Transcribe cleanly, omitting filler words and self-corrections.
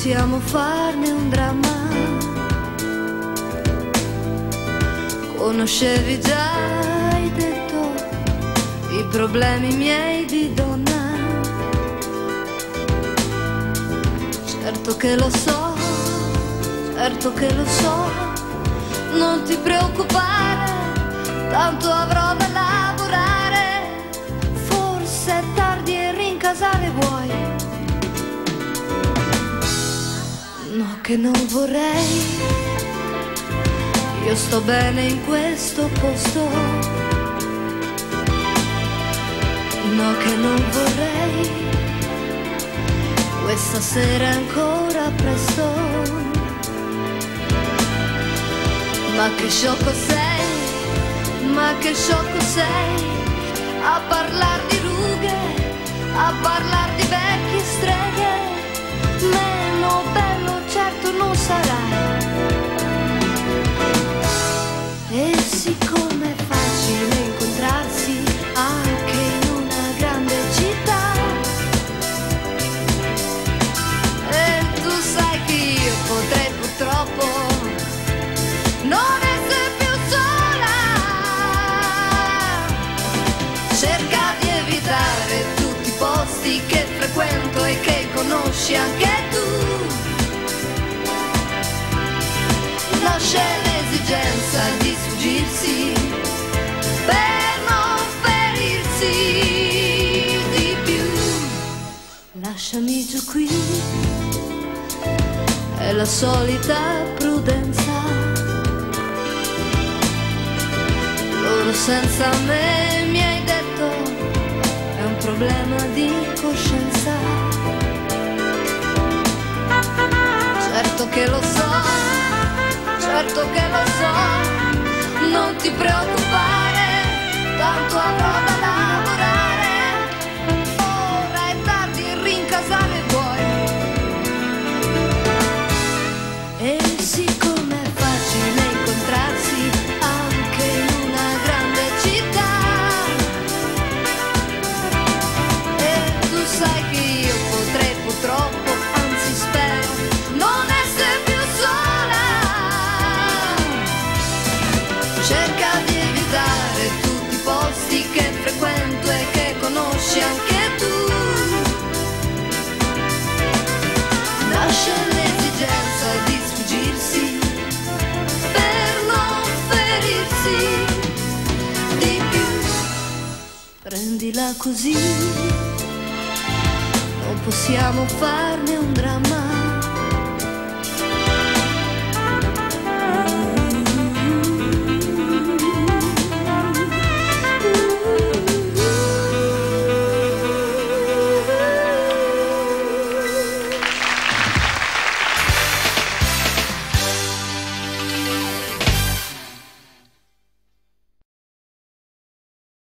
possiamo farne un dramma. Conoscevi già, hai detto, i problemi miei di donna. Certo che lo so, certo che lo so, non ti preoccupare, tanto avrò da lavorare. Forse è tardi e rincasare vuoi? No, che non vorrei, io sto bene in questo posto. No, che non vorrei, questa sera è ancora presto. Ma che sciocco sei, ma che sciocco sei, a parlar di rughe, a parlar di vecchie streghe. Meno bello certo non sarai. E siccome è facile incontrarsi anche in una grande città, e tu sai che io potrei purtroppo non essere più sola. Cerca di evitare tutti i posti che frequento e che conosci anche tu. Nasce l'esigenza di sfuggirsi per non ferirsi di più. Lasciami giù qui, è la solita prudenza. Loro senza me, mi hai detto, è un problema di coscienza. Certo che lo so, certo che lo so, non ti preoccupare, tanto avrò da lavorare. Ora è tardi e rincasare vuoi. E siccome è facile incontrarsi anche in una grande città, e tu sai che io potrei purtroppo, anzi spero, non essere più sola. Cerca di evitare tutti i posti che frequento e che conosci anche tu. Nasce l'esigenza di sfuggirsi per non ferirsi di più. Prendila così, non possiamo farne un dramma.